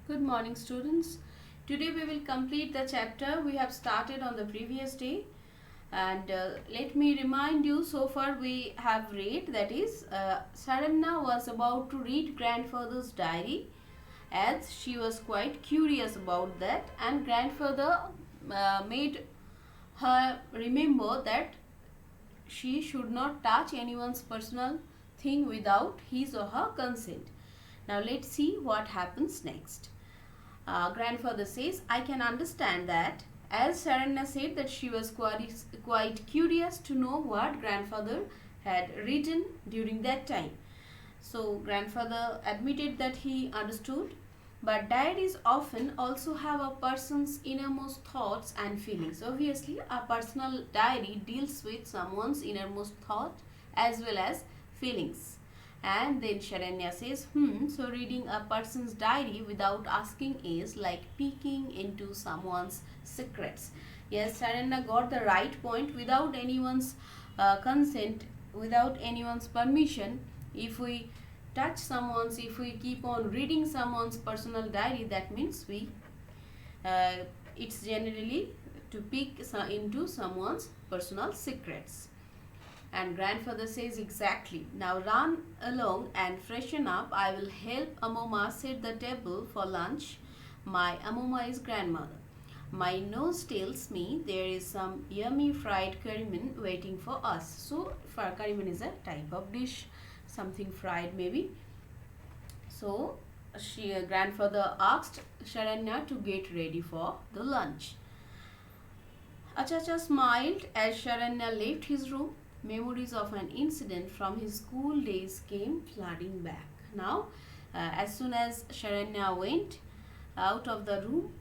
Good morning, students. Today we will complete the chapter we have started on the previous day. And let me remind you, so far we have read, that is, Saranna was about to read grandfather's diary as she was quite curious about that, and grandfather made her remember that she should not touch anyone's personal thing without his or her consent. Now let's see what happens next. Grandfather says, I can understand that. As Saranya said that she was quite curious to know what grandfather had written during that time. So grandfather admitted that he understood, but diaries often also have a person's innermost thoughts and feelings. Obviously, a personal diary deals with someone's innermost thought as well as feelings. And then Sharanya says, so reading a person's diary without asking is like peeking into someone's secrets. Yes, Sharanya got the right point. Without anyone's consent, without anyone's permission, if we if we keep on reading someone's personal diary, that means uh, it's generally to peek into someone's personal secrets. And grandfather says, exactly. Now run along and freshen up. I will help Amoma set the table for lunch. My Amoma is grandmother. My nose tells me there is some yummy fried kariman waiting for us. So kariman is a type of dish, something fried maybe. So grandfather asked Sharanya to get ready for the lunch. Achacha smiled as Sharanya left his room. Memories of an incident from his school days came flooding back. Now, as soon as Sharanya went out of the room,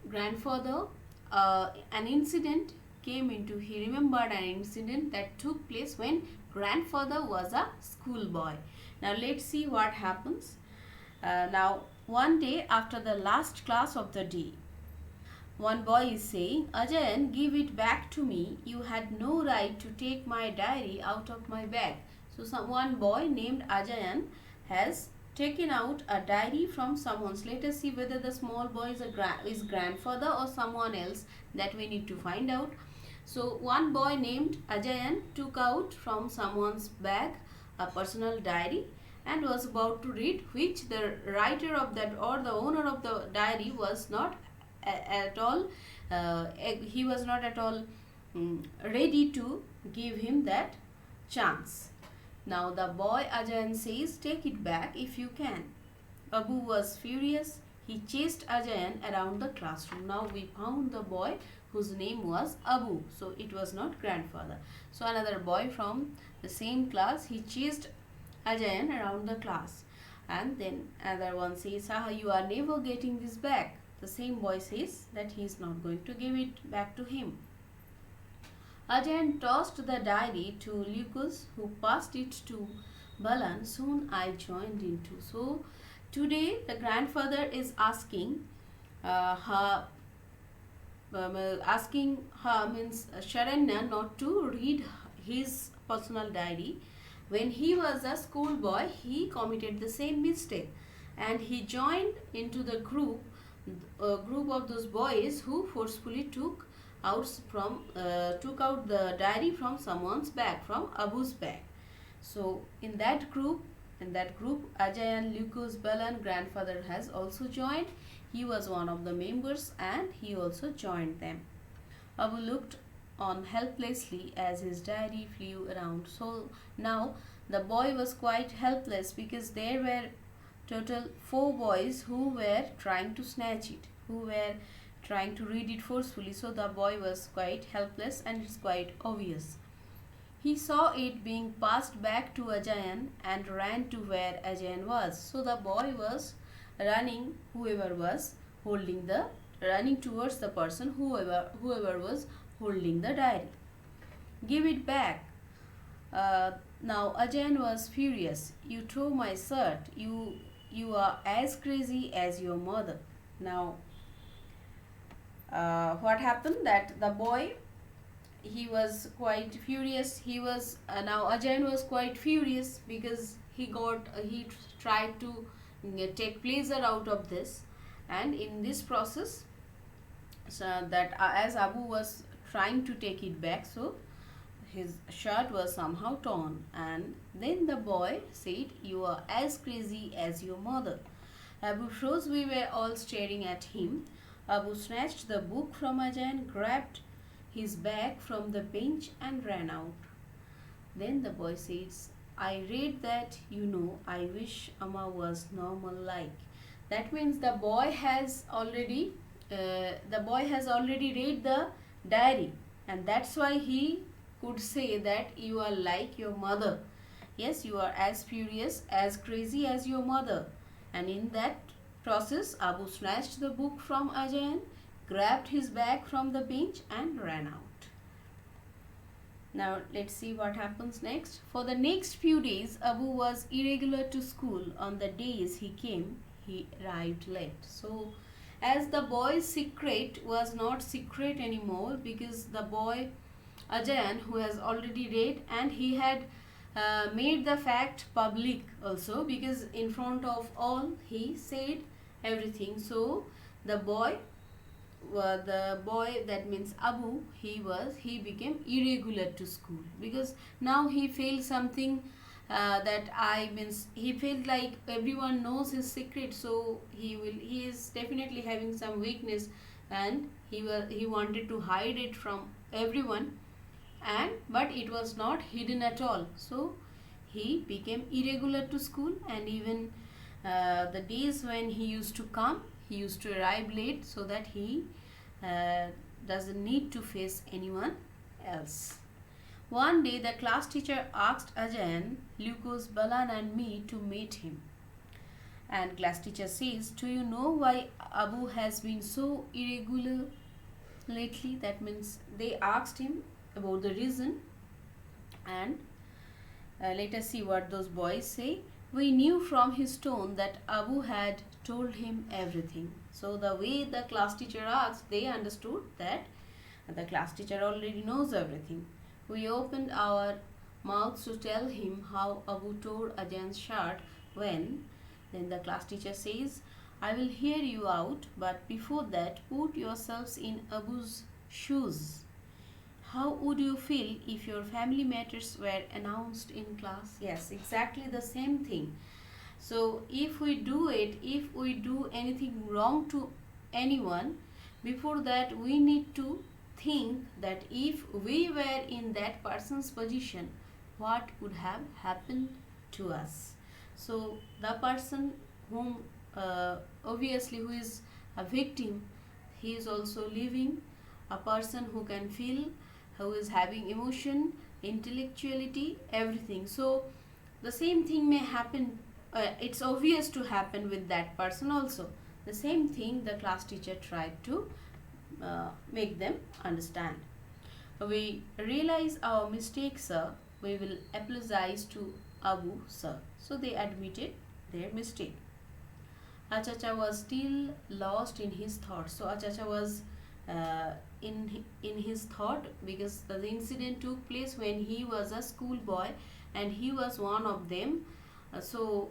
grandfather, an incident came into. He remembered an incident that took place when grandfather was a schoolboy. Now, let's see what happens. Now, one day after the last class of the day, one boy is saying, Ajayan, give it back to me. You had no right to take my diary out of my bag. So one boy named Ajayan has taken out a diary from someone's. Let us see whether the small boy is grandfather or someone else, that we need to find out. So one boy named Ajayan took out from someone's bag a personal diary and was about to read, which the writer of that or the owner of the diary was not at all he was not at all ready to give him that chance. Now the boy Ajayan says, take it back if you can. Abu was furious. He chased Ajayan around the classroom. Now we found the boy whose name was Abu, so it was not grandfather. So another boy from the same class, he chased Ajayan around the class, and then another one says, you are never getting this back. The same boy says that he is not going to give it back to him. Ajayan tossed the diary to Lucas, who passed it to Balan. Soon I joined in too. So today the grandfather is asking her means Sharanya not to read his personal diary. When he was a schoolboy, he committed the same mistake, and he joined into the group of those boys who forcefully took out the diary from someone's bag, from Abu's bag. So in that group, Ajayan, Lucas, Balan, grandfather has also joined. He was one of the members and he also joined them. Abu looked on helplessly as his diary flew around. So now the boy was quite helpless because there were total 4 boys who were trying to snatch it, who were trying to read it forcefully. So the boy was quite helpless, and it's quite obvious. He saw it being passed back to Ajayan and ran to where Ajayan was. So the boy was running, running towards the person, whoever was holding the diary. Give it back. Now Ajayan was furious. You tore my shirt. You are as crazy as your mother. Now, what happened? That the boy, he was quite furious. Now Ajayan was quite furious because he tried to take pleasure out of this. And in this process, so that as Abu was trying to take it back, so his shirt was somehow torn, and then the boy said, "You are as crazy as your mother." Abu froze. We were all staring at him. Abu snatched the book from Ajahn, grabbed his bag from the bench and ran out. Then the boy says, "I read that, I wish Amma was normal like." That means the boy has already read the diary, and that's why he could say that you are like your mother. Yes, you are as furious, as crazy as your mother. And in that process, Abu snatched the book from Ajahn, grabbed his bag from the bench and ran out. Now let's see what happens next. For the next few days, Abu was irregular to school. On the days he came, he arrived late. So as the boy's secret was not secret anymore, because the boy Ajahn, who has already read, and he had made the fact public also, because in front of all he said everything. So the boy that means Abu, he became irregular to school, because now he felt something he felt like everyone knows his secret, so he is definitely having some weakness, and he wanted to hide it from everyone, but it was not hidden at all. So he became irregular to school, and even the days when he used to come, he used to arrive late, so that he doesn't need to face anyone else. One day the class teacher asked Ajahn, Lucas, Balan and me to meet him. And class teacher says, "Do you know why Abu has been so irregular lately?" That means they asked him about the reason, and let us see what those boys say. "We knew from his tone that Abu had told him everything." So the way the class teacher asked, they understood that the class teacher already knows everything. "We opened our mouths to tell him how Abu tore Ajahn's shirt when..." Then the class teacher says, "I will hear you out, but before that, put yourselves in Abu's shoes. How would you feel if your family matters were announced in class?" Yes, exactly the same thing. So if we do anything wrong to anyone, before that we need to think that if we were in that person's position, what would have happened to us. So the person whom obviously who is a victim, he is also living, a person who can feel, who is having emotion, intellectuality, everything. So the same thing may happen, it's obvious to happen with that person also. The same thing the class teacher tried to make them understand. "We realize our mistakes, sir. We will apologize to Abu, sir." So they admitted their mistake. Achacha was still lost in his thoughts. So Achacha was in his thought, because the incident took place when he was a schoolboy, and he was one of them. So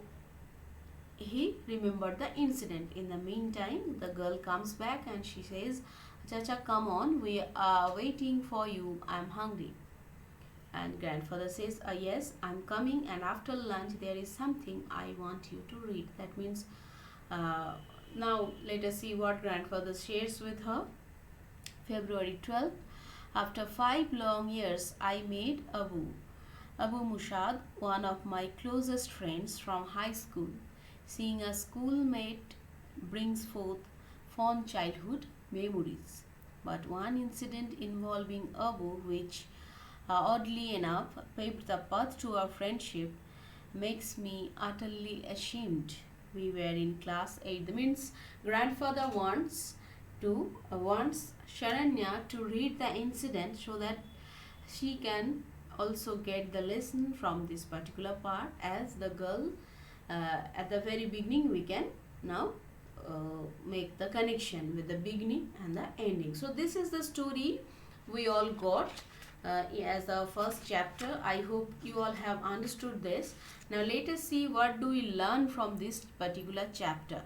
he remembered the incident. In the meantime, the girl comes back and she says, "Chacha, come on, we are waiting for you. I'm hungry." And grandfather says, "Yes, I'm coming, and after lunch there is something I want you to read." That means now let us see what grandfather shares with her. February 12th. "After 5 long years, I made Abu Mushad, one of my closest friends from high school. Seeing a schoolmate brings forth fond childhood memories. But one incident involving Abu, which oddly enough paved the path to our friendship, makes me utterly ashamed." We were in class 8. That means grandfather wants Sharanya to read the incident, so that she can also get the lesson from this particular part. As the girl at the very beginning, we can now make the connection with the beginning and the ending. So this is the story we all got as the first chapter. I hope you all have understood this. Now let us see what do we learn from this particular chapter.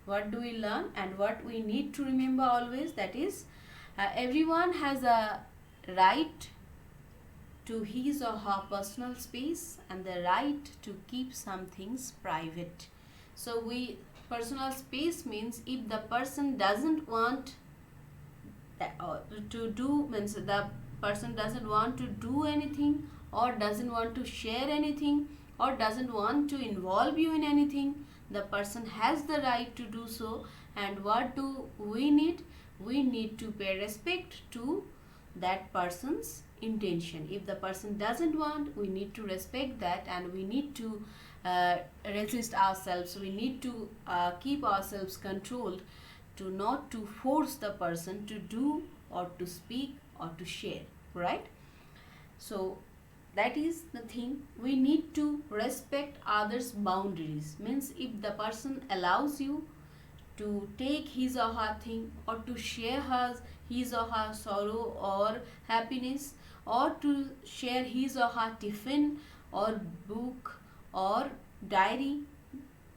What do we learn and what we need to remember always, that is everyone has a right to his or her personal space and the right to keep some things private. So personal space means if the person doesn't want to do, means the person doesn't want to do anything or doesn't want to share anything or doesn't want to involve you in anything, the person has the right to do so. And what do we need? We need to pay respect to that person's intention. If the person doesn't want, we need to respect that, and we need to resist ourselves. We need to keep ourselves controlled to not to force the person to do or to speak or to share, right? So that is the thing, we need to respect others' boundaries. Means if the person allows you to take his or her thing or to share his or her sorrow or happiness, or to share his or her tiffin or book or diary,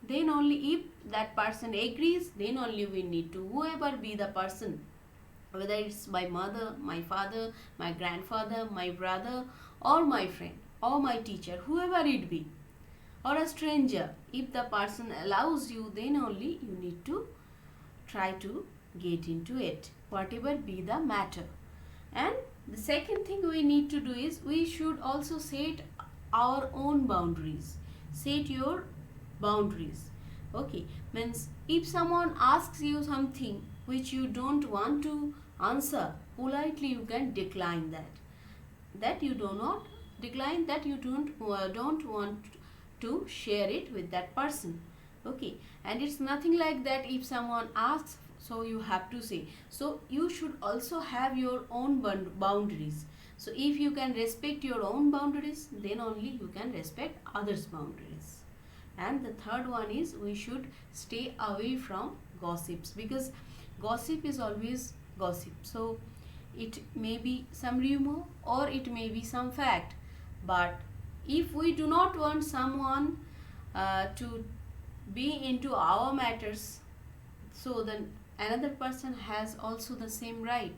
then only if that person agrees, then only we need to, whoever be the person, whether it's my mother, my father, my grandfather, my brother, or my friend, or my teacher, whoever it be, or a stranger, if the person allows you, then only you need to try to get into it, whatever be the matter. And the second thing we need to do is we should also set our own boundaries. Set your boundaries. Okay, means if someone asks you something which you don't want to answer, politely you can decline that you do not decline, that you don't want to share it with that person. Okay, and it's nothing like that if someone asks, so you have to say. So you should also have your own boundaries. So if you can respect your own boundaries, then only you can respect others' boundaries. And the third one is we should stay away from gossips, because gossip is always gossip. So it may be some rumor or it may be some fact, but if we do not want someone to be into our matters, so then another person has also the same right.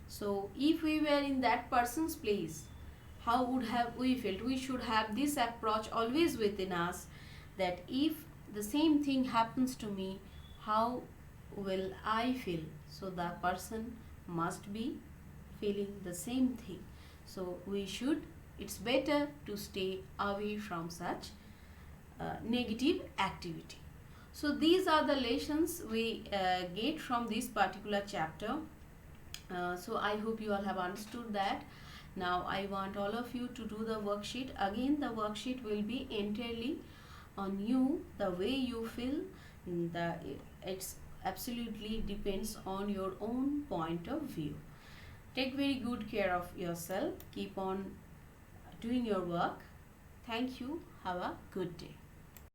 So if we were in that person's place, how would have we felt? We should have this approach always within us, that if the same thing happens to me, how will I feel? So the person must be feeling the same thing. So it's better to stay away from such negative activity. So these are the lessons we get from this particular chapter. So I hope you all have understood that. Now I want all of you to do the worksheet. Again, the worksheet will be entirely on you, the way you feel. It's absolutely depends on your own point of view. Take very good care of yourself. Keep on doing your work. Thank you. Have a good day.